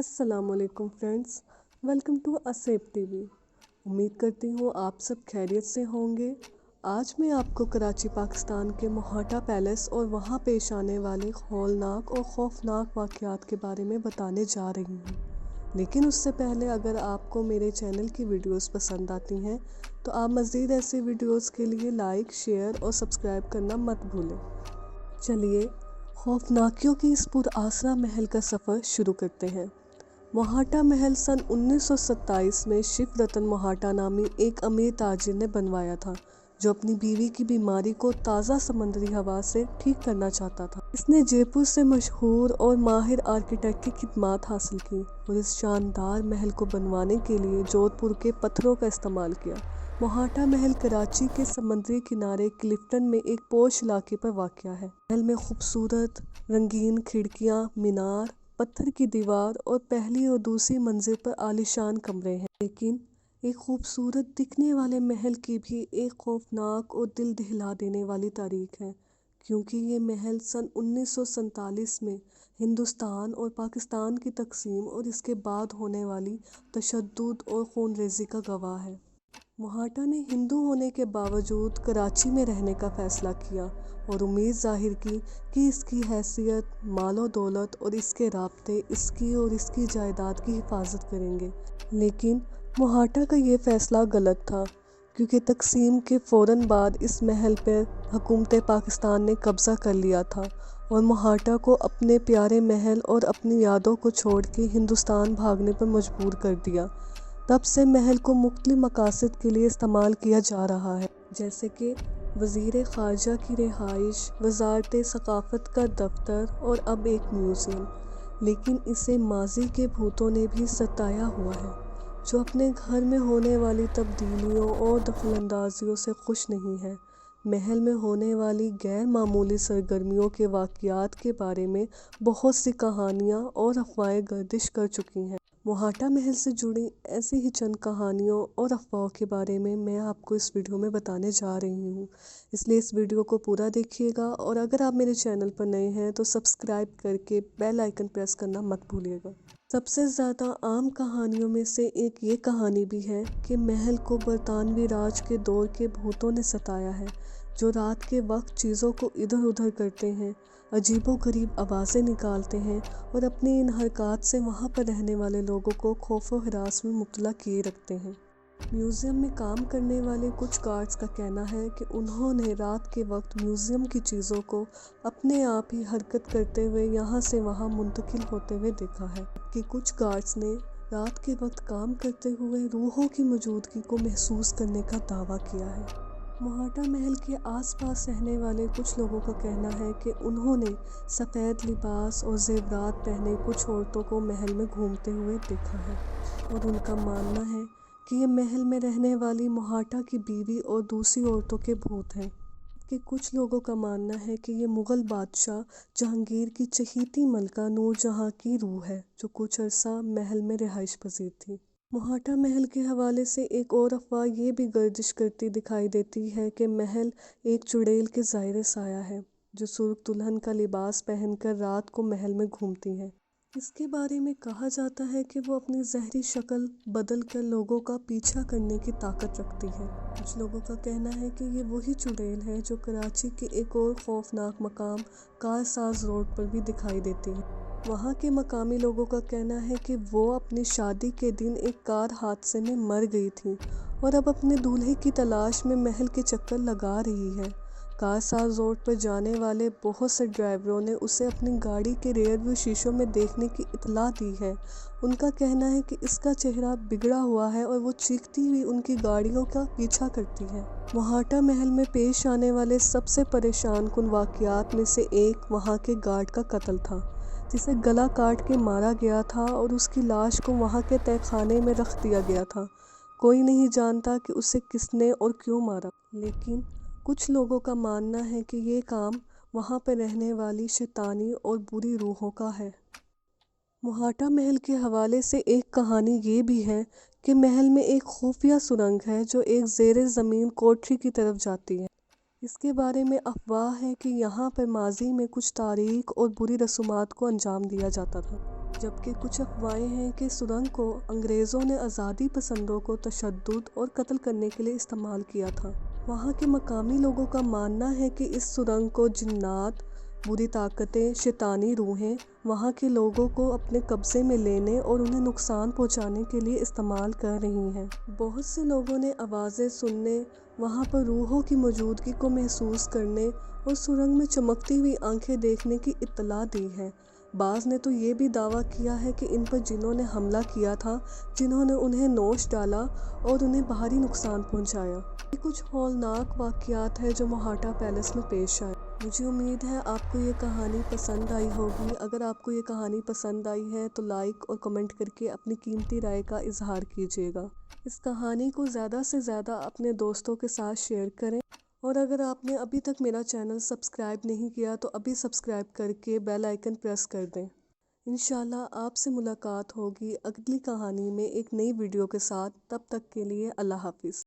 अस्सलाम वालेकुम friends, welcome to असेब TV. उम्मीद करती हूँ आप सब खैरियत से होंगे। आज मैं आपको कराची पाकिस्तान के मोहाटा पैलेस और वहाँ पेश आने वाले हौलनाक और खौफनाक वाक़यात के बारे में बताने जा रही हूँ। लेकिन उससे पहले अगर आपको मेरे चैनल की वीडियोस पसंद आती हैं तो आप मज़ीद ऐसे वीडियोस के लिए लाइक, शेयर और सब्सक्राइब करना मत भूलें। चलिए खौफनाकियों की इस पुरआसरा महल का सफ़र शुरू करते हैं। मोहाटा महल सन 1927 में शिव रतन मोहाटा नामी एक अमीर ताजिर ने बनवाया था, जो अपनी बीवी की बीमारी को ताज़ा समंदरी हवा से ठीक करना चाहता था। इसने जयपुर से मशहूर और माहिर आर्किटेक्ट की खिदमात हासिल की और इस शानदार महल को बनवाने के लिए जोधपुर के पत्थरों का इस्तेमाल किया। मोहाटा महल कराची के समंदरी किनारे क्लिफ्टन में एक पोश इलाके पर वाक़या है। महल में खूबसूरत रंगीन खिड़कियाँ, मीनार, पत्थर की दीवार और पहली और दूसरी मंजिल पर आलीशान कमरे हैं। लेकिन एक खूबसूरत दिखने वाले महल की भी एक खौफनाक और दिल दहिला देने वाली तारीख है, क्योंकि ये महल सन 1947 में हिंदुस्तान और पाकिस्तान की तकसीम और इसके बाद होने वाली तशद्दुद और खूनरेज़ी का गवाह है। मोहाटा ने हिंदू होने के बावजूद कराची में रहने का फ़ैसला किया और उम्मीद ज़ाहिर की कि इसकी हैसियत, मालो दौलत और इसके राब्ते इसकी और इसकी जायदाद की हिफाजत करेंगे। लेकिन मोहाटा का ये फ़ैसला गलत था, क्योंकि तकसीम के फ़ौरन बाद इस महल पर हुकूमत पाकिस्तान ने कब्ज़ा कर लिया था और मोहाटा को अपने प्यारे महल और अपनी यादों को छोड़ के हिंदुस्तान भागने पर मजबूर कर दिया। तब से महल को मुख्तलिफ मकासद के लिए इस्तेमाल किया जा रहा है, जैसे कि वज़ीर ख़ारजा की रिहाइश, वज़ारत सक़ाफ़त का दफ्तर और अब एक म्यूज़ियम। लेकिन इसे माजी के भूतों ने भी सताया हुआ है, जो अपने घर में होने वाली तब्दीलियों और दखलंदाजियों से खुश नहीं है। महल में होने वाली गैर मामूली सरगर्मियों के वाक़यात के बारे में बहुत सी कहानियाँ और अफवाहें गर्दिश कर चुकी हैं। मोहाटा महल से जुड़ी ऐसी ही चंद कहानियों और अफवाहों के बारे में मैं आपको इस वीडियो में बताने जा रही हूँ, इसलिए इस वीडियो को पूरा देखिएगा और अगर आप मेरे चैनल पर नए हैं तो सब्सक्राइब करके बेल आइकन प्रेस करना मत भूलिएगा। सबसे ज़्यादा आम कहानियों में से एक ये कहानी भी है कि महल को बरतानवी राज के दौर के भूतों ने सताया है, जो रात के वक्त चीज़ों को इधर उधर करते हैं, अजीबोगरीब आवाज़ें निकालते हैं और अपनी इन हरकत से वहाँ पर रहने वाले लोगों को खौफ व हिरास में मुब्तला किए रखते हैं। म्यूज़ियम में काम करने वाले कुछ गार्ड्स का कहना है कि उन्होंने रात के वक्त म्यूज़ियम की चीज़ों को अपने आप ही हरकत करते हुए यहाँ से वहाँ मुंतकिल होते हुए देखा है कि कुछ गार्ड्स ने रात के वक्त काम करते हुए रूहों की मौजूदगी को महसूस करने का दावा किया है। मोहाटा महल के आसपास रहने वाले कुछ लोगों का कहना है कि उन्होंने सफ़ेद लिबास और ज़ेवरात पहने कुछ औरतों को महल में घूमते हुए देखा है और उनका मानना है कि ये महल में रहने वाली मोहाटा की बीवी और दूसरी औरतों के भूत हैं। कि कुछ लोगों का मानना है कि ये मुग़ल बादशाह जहांगीर की चहीती मलका नूरजहाँ की रूह है, जो कुछ अरसा महल में रिहाइश पजीर थी। मोहाटा महल के हवाले से एक और अफवाह ये भी गर्दिश करती दिखाई देती है कि महल एक चुड़ैल के ज़ाहिर साया है, जो सुर्ख दुल्हन का लिबास पहनकर रात को महल में घूमती है। इसके बारे में कहा जाता है कि वो अपनी जहरी शक्ल बदल कर लोगों का पीछा करने की ताकत रखती है। कुछ लोगों का कहना है कि ये वही चुड़ैल है जो कराची के एक और खौफनाक मकाम कारसाज रोड पर भी दिखाई देती है। वहाँ के मकामी लोगों का कहना है कि वो अपनी शादी के दिन एक कार हादसे में मर गई थी और अब अपने दूल्हे की तलाश में महल के चक्कर लगा रही है। कारसाज रोड पर जाने वाले बहुत से ड्राइवरों ने उसे अपनी गाड़ी के रियर व्यू शीशों में देखने की इतला दी है। उनका कहना है कि इसका चेहरा बिगड़ा हुआ है और वो चीखती हुई उनकी गाड़ियों का पीछा करती है। मोहाटा महल में पेश आने वाले सबसे परेशान कुन वाक़यात में से एक वहाँ के गार्ड का कत्ल था, जिसे गला काट के मारा गया था और उसकी लाश को वहाँ के तहखाने में रख दिया गया था। कोई नहीं जानता कि उसे किसने और क्यों मारा, लेकिन कुछ लोगों का मानना है कि ये काम वहाँ पर रहने वाली शैतानी और बुरी रूहों का है। मोहाटा महल के हवाले से एक कहानी ये भी है कि महल में एक खुफिया सुरंग है जो एक ज़ेरे ज़मीन कोठरी की तरफ जाती है। इसके बारे में अफवाह है कि यहाँ पर माजी में कुछ तारीख और बुरी रसूमात को अंजाम दिया जाता था। جبکہ کچھ افواہیں ہیں کہ سرنگ کو انگریزوں نے آزادی پسندوں کو تشدد اور قتل کرنے کے لیے استعمال کیا تھا۔ وہاں کے مقامی لوگوں کا ماننا ہے کہ اس سرنگ کو جنات، بری طاقتیں، شیطانی روحیں وہاں کے لوگوں کو اپنے قبضے میں لینے اور انہیں نقصان پہنچانے کے لیے استعمال کر رہی ہیں۔ بہت سے لوگوں نے آوازیں سننے، وہاں پر روحوں کی موجودگی کو محسوس کرنے اور سرنگ میں چمکتی ہوئی آنکھیں دیکھنے کی اطلاع دی ہے۔ بعض نے تو یہ بھی دعویٰ کیا ہے کہ ان پر جنوں نے حملہ کیا تھا، جنہوں نے انہیں نوش ڈالا اور انہیں باہری نقصان پہنچایا۔ یہ کچھ ہولناک واقعات ہیں جو موہاٹا پیلس میں پیش آئے۔ مجھے امید ہے آپ کو یہ کہانی پسند آئی ہوگی۔ اگر آپ کو یہ کہانی پسند آئی ہے تو لائک اور کمنٹ کر کے اپنی قیمتی رائے کا اظہار کیجیے گا۔ اس کہانی کو زیادہ سے زیادہ اپنے دوستوں کے ساتھ شیئر کریں، اور اگر آپ نے ابھی تک میرا چینل سبسکرائب نہیں کیا تو ابھی سبسکرائب کر کے بیل آئیکن پریس کر دیں۔ انشاءاللہ آپ سے ملاقات ہوگی اگلی کہانی میں ایک نئی ویڈیو کے ساتھ۔ تب تک کے لیے اللہ حافظ۔